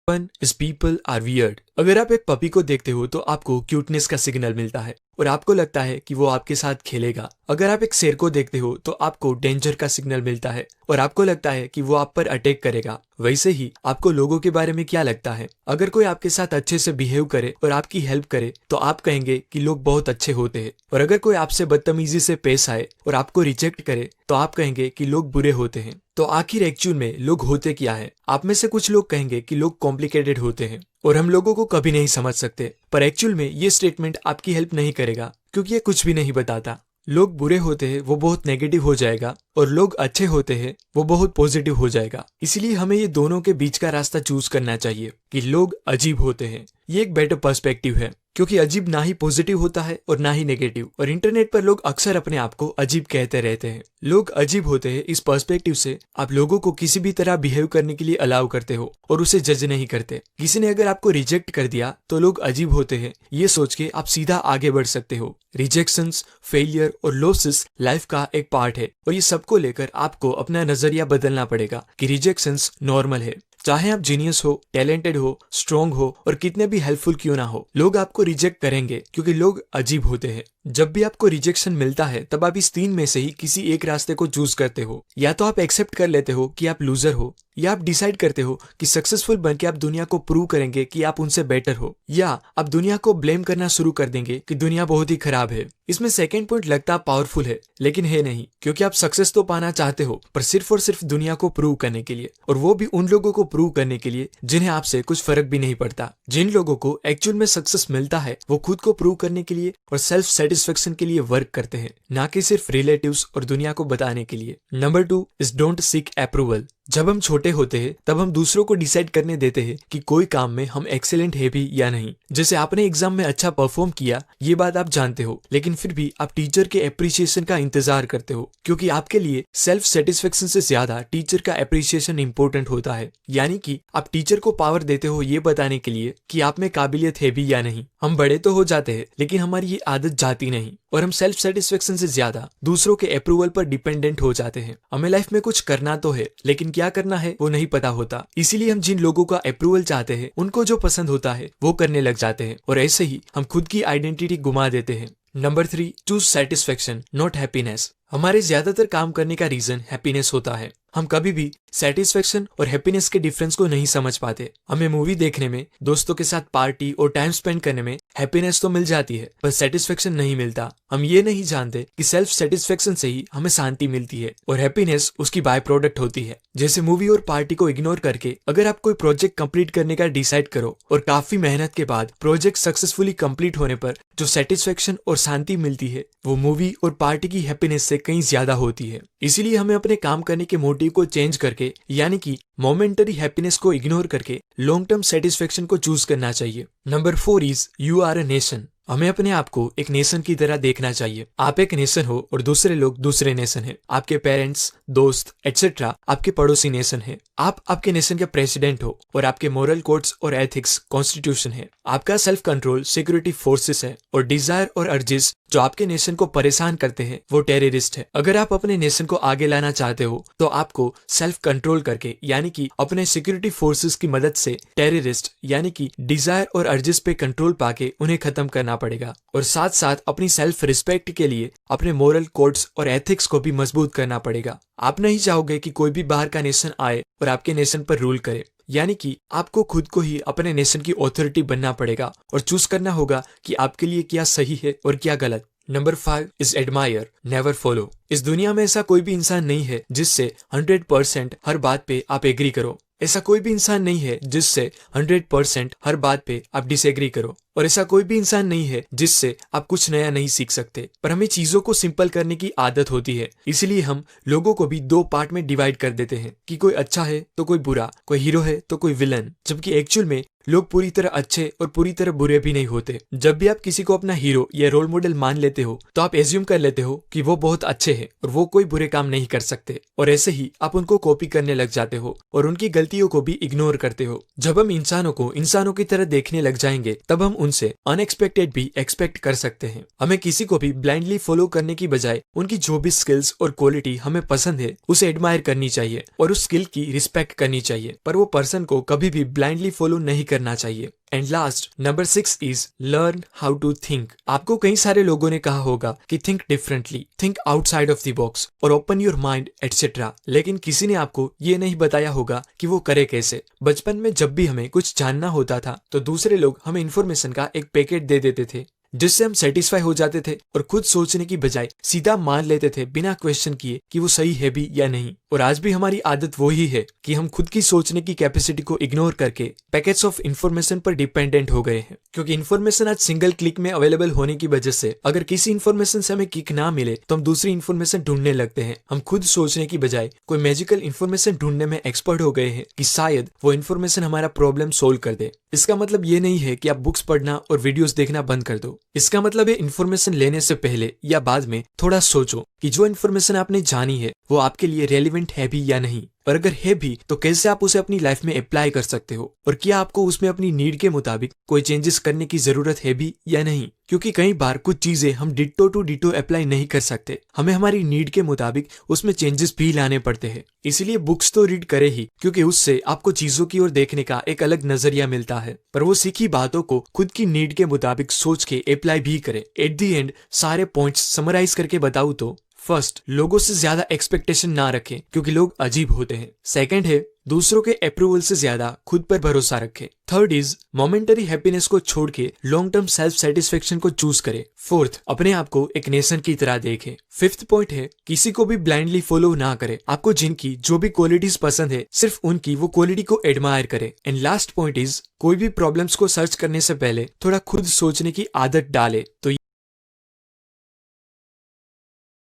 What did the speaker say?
One is people are weird. अगर आप एक पपी को देखते हो तो आपको क्यूटनेस का सिग्नल मिलता है और आपको लगता है कि वो आपके साथ खेलेगा। अगर आप एक शेर को देखते हो तो आपको डेंजर का सिग्नल मिलता है और आपको लगता है कि वो आप पर अटैक करेगा। वैसे ही आपको लोगों के बारे में क्या लगता है? अगर कोई आपके साथ अच्छे से बिहेव करे और आपकी हेल्प करे तो आप कहेंगे कि लोग बहुत अच्छे होते हैं, और अगर कोई आपसे बदतमीजी से पेश आए और आपको रिजेक्ट करे तो आप कहेंगे कि लोग बुरे होते हैं। तो आखिर एक्चुअल में लोग होते क्या है? आप में से कुछ लोग कहेंगे कि लोग कॉम्प्लिकेटेड होते हैं और हम लोगों को कभी नहीं समझ सकते, पर एक्चुअल में ये स्टेटमेंट आपकी हेल्प नहीं करेगा क्योंकि ये कुछ भी नहीं बताता। लोग बुरे होते हैं वो बहुत नेगेटिव हो जाएगा और लोग अच्छे होते हैं वो बहुत पॉजिटिव हो जाएगा। इसलिए हमें ये दोनों के बीच का रास्ता चूज करना चाहिए कि लोग अजीब होते हैं। ये एक बेटर पर्सपेक्टिव है क्योंकि अजीब ना ही पॉजिटिव होता है और ना ही नेगेटिव, और इंटरनेट पर लोग अक्सर अपने आप को अजीब कहते रहते हैं। लोग अजीब होते हैं इस पर्सपेक्टिव से आप लोगों को किसी भी तरह बिहेव करने के लिए अलाउ करते हो और उसे जज नहीं करते। किसी ने अगर आपको रिजेक्ट कर दिया तो लोग अजीब होते हैं ये सोच के आप सीधा आगे बढ़ सकते हो। रिजेक्शंस, फेलियर और लॉसेस लाइफ का एक पार्ट है और ये सबको लेकर आपको अपना नजरिया बदलना पड़ेगा कि रिजेक्शंस नॉर्मल है। चाहे आप जीनियस हो, टैलेंटेड हो, स्ट्रॉन्ग हो और कितने भी हेल्पफुल क्यों ना हो, लोग आपको रिजेक्ट करेंगे क्योंकि लोग अजीब होते हैं। जब भी आपको रिजेक्शन मिलता है तब आप इस तीन में से ही किसी एक रास्ते को चूज करते हो। या तो आप एक्सेप्ट कर लेते हो कि आप लूजर हो, या आप डिसाइड करते हो कि सक्सेसफुल बनके आप दुनिया को प्रूव करेंगे कि आप उनसे बेटर हो, या आप दुनिया को ब्लेम करना शुरू कर देंगे कि दुनिया बहुत ही खराब है। इसमें सेकंड पॉइंट लगता पावरफुल है लेकिन है नहीं, क्योंकि आप सक्सेस तो पाना चाहते हो पर सिर्फ और सिर्फ दुनिया को प्रूव करने के लिए, और वो भी उन लोगों को प्रूव करने के लिए जिन्हें आपसे कुछ फर्क भी नहीं पड़ता। जिन लोगों को एक्चुअल में सक्सेस मिलता है वो खुद को प्रूव करने के लिए और सेल्फ सेटिस्फेक्शन के लिए वर्क करते हैं, ना कि सिर्फ रिलेटिव्स और दुनिया को बताने के लिए। Number 2 is don't seek approval. जब हम छोटे होते हैं तब हम दूसरों को डिसाइड करने देते हैं कि कोई काम में हम एक्सेलेंट है भी या नहीं। जैसे आपने एग्जाम में अच्छा परफॉर्म किया ये बात आप जानते हो, लेकिन फिर भी आप टीचर के अप्रिसिएशन का इंतजार करते हो क्योंकि आपके लिए सेल्फ सेटिस्फेक्शन से ज्यादा टीचर का अप्रिसिएशन इंपॉर्टेंट होता है। यानी कि आप टीचर को पावर देते हो ये बताने के लिए कि आप में काबिलियत है भी या नहीं। हम बड़े तो हो जाते हैं लेकिन हमारी ये आदत जाती नहीं और हम सेल्फ सेटिस्फेक्शन से ज्यादा दूसरों के अप्रूवल पर डिपेंडेंट हो जाते हैं। हमें लाइफ में कुछ करना तो है लेकिन क्या करना है वो नहीं पता होता, इसीलिए हम जिन लोगों का अप्रूवल चाहते हैं उनको जो पसंद होता है वो करने लग जाते हैं और ऐसे ही हम खुद की आइडेंटिटी गुमा देते हैं। Number 3 choose satisfaction not happiness. हमारे ज्यादातर काम करने का रीजन हैप्पीनेस होता है। हम कभी भी सेटिस्फेक्शन और हैप्पीनेस के डिफरेंस को नहीं समझ पाते। हमें मूवी देखने में, दोस्तों के साथ पार्टी और टाइम स्पेंड करने में हैप्पीनेस तो मिल जाती है पर सेटिस्फेक्शन नहीं मिलता। हम ये नहीं जानते कि सेल्फ सेटिस्फेक्शन से ही हमें शांति मिलती है और हैप्पीनेस उसकी बाय प्रोडक्ट होती है। जैसे मूवी और पार्टी को इग्नोर करके अगर आप कोई प्रोजेक्ट कंप्लीट करने का डिसाइड करो और काफी मेहनत के बाद प्रोजेक्ट सक्सेसफुली कंप्लीट होने पर जो सेटिस्फेक्शन और शांति मिलती है वो मूवी और पार्टी की हैप्पीनेस से कहीं ज्यादा होती है। इसीलिए हमें अपने काम करने के मोटिव को चेंज करके, यानी कि मोमेंटरी हैप्पीनेस को इग्नोर करके लॉन्ग टर्म सेटिस्फेक्शन को चूज करना चाहिए। Number 4 is you are a nation. हमें अपने आप को एक नेशन की तरह देखना चाहिए। आप एक नेशन हो और दूसरे लोग दूसरे नेशन है। आपके पेरेंट्स, दोस्त एटसेट्रा आपके पड़ोसी नेशन है। आप आपके नेशन के प्रेसिडेंट हो और आपके मोरल कोड्स और एथिक्स कॉन्स्टिट्यूशन है। आपका सेल्फ कंट्रोल सिक्योरिटी फोर्सेस है और डिजायर और अर्जेस जो आपके नेशन को परेशान करते हैं वो टेररिस्ट है। अगर आप अपने नेशन को आगे लाना चाहते हो तो आपको सेल्फ कंट्रोल करके, यानी कि अपने सिक्योरिटी फोर्सेस की मदद से टेररिस्ट यानी कि डिजायर और अर्जेस पे कंट्रोल पाके उन्हें खत्म करना पड़ेगा, और साथ साथ अपनी सेल्फ रिस्पेक्ट के लिए अपने मोरल कोड्स और एथिक्स को भी मजबूत करना पड़ेगा। आप नहीं चाहोगे कि कोई भी बाहर का नेशन आए और आपके नेशन पर रूल करे, यानी कि आपको खुद को ही अपने नेशन की ऑथोरिटी बनना पड़ेगा और चूज करना होगा कि आपके लिए क्या सही है और क्या गलत। Number 5 is admire never follow. इस दुनिया में ऐसा कोई भी इंसान नहीं है जिससे 100% हर बात पे आप एग्री करो। ऐसा कोई भी इंसान नहीं है जिससे 100% हर बात पे आप डिसएग्री करो, और ऐसा कोई भी इंसान नहीं है जिससे आप कुछ नया नहीं सीख सकते। पर हमें चीजों को सिंपल करने की आदत होती है, इसलिए हम लोगों को भी 2 पार्ट में डिवाइड कर देते हैं कि कोई अच्छा है तो कोई बुरा, कोई हीरो है तो कोई विलन, जबकि एक्चुअल में लोग पूरी तरह अच्छे और पूरी तरह बुरे भी नहीं होते। जब भी आप किसी को अपना हीरो या रोल मॉडल मान लेते हो तो आप एज्यूम कर लेते हो कि वो बहुत अच्छे हैं और वो कोई बुरे काम नहीं कर सकते, और ऐसे ही आप उनको कॉपी करने लग जाते हो और उनकी गलतियों को भी इग्नोर करते हो। जब हम इंसानों को इंसानों की तरह देखने लग जाएंगे तब हम उनसे अनएक्सपेक्टेड भी एक्सपेक्ट कर सकते हैं। हमें किसी को भी ब्लाइंडली फॉलो करने की बजाय उनकी जो भी स्किल्स और क्वालिटी हमें पसंद है उसे एडमायर करनी चाहिए और उस स्किल की रिस्पेक्ट करनी चाहिए, पर वो पर्सन को कभी भी ब्लाइंडली फॉलो नहीं करना चाहिए। And last, number 6 is learn how to think. आपको कई सारे लोगों ने कहा होगा कि think differently, think outside of the box और ओपन योर माइंड एटसेट्रा, लेकिन किसी ने आपको ये नहीं बताया होगा कि वो करे कैसे। बचपन में जब भी हमें कुछ जानना होता था तो दूसरे लोग हमें इन्फॉर्मेशन का एक पैकेट दे देते थे जिससे हम सेटिस्फाई हो जाते थे और खुद सोचने की बजाय सीधा मान लेते थे बिना क्वेश्चन किए कि वो सही है भी या नहीं। और आज भी हमारी आदत वही है कि हम खुद की सोचने की कैपेसिटी को इग्नोर करके पैकेट्स ऑफ इन्फॉर्मेशन पर डिपेंडेंट हो गए हैं, क्योंकि इन्फॉर्मेशन आज सिंगल क्लिक में अवेलेबल होने की वजह से अगर किसी इन्फॉर्मेशन से हमें किक ना मिले तो हम दूसरी इन्फॉर्मेशन ढूंढने लगते हैं। हम खुद सोचने की बजाय कोई मैजिकल इन्फॉर्मेशन ढूंढने में एक्सपर्ट हो गए हैं कि शायद वो इन्फॉर्मेशन हमारा प्रॉब्लम सोल्व कर दे। इसका मतलब ये नहीं है कि आप बुक्स पढ़ना और वीडियोस देखना बंद कर दो। इसका मतलब है इन्फॉर्मेशन लेने से पहले या बाद में थोड़ा सोचो कि जो इन्फॉर्मेशन आपने जानी है वो आपके लिए रेलिवेंट है भी या नहीं, और अगर है भी तो कैसे आप उसे अपनी लाइफ में अप्लाई कर सकते हो, और क्या आपको उसमें अपनी नीड के मुताबिक कोई चेंजेस करने की जरूरत है भी या नहीं। क्योंकि कई बार कुछ चीजें हम डिट्टो टू डिट्टो अप्लाई नहीं कर सकते, हमें हमारी नीड के मुताबिक उसमें चेंजेस भी लाने पड़ते हैं। इसलिए बुक्स तो रीड करे ही, क्योंकि उससे आपको चीजों की ओर देखने का एक अलग नजरिया मिलता है, पर वो सीखी बातों को खुद की नीड के मुताबिक सोच के अप्लाई भी करे। एट दी एंड सारे पॉइंट्स समराइज करके बताऊं तो फर्स्ट, लोगों से ज्यादा एक्सपेक्टेशन ना रखें क्योंकि लोग अजीब होते हैं। सेकंड है, दूसरों के अप्रूवल से ज्यादा खुद पर भरोसा रखें। थर्ड इज, मोमेंटरी हैप्पीनेस को छोड़ के लॉन्ग टर्म सेल्फ सेटिस्फेक्शन को चूज करें। फोर्थ, अपने आप को एक नेशन की तरह देखें। फिफ्थ पॉइंट है, किसी को भी ब्लाइंडली फॉलो ना करें। आपको जिनकी जो भी क्वालिटीज पसंद है सिर्फ उनकी वो क्वालिटी को एडमायर करें। एंड लास्ट पॉइंट इज, कोई भी प्रॉब्लम्स को सर्च करने से पहले थोड़ा खुद सोचने की आदत डाले तो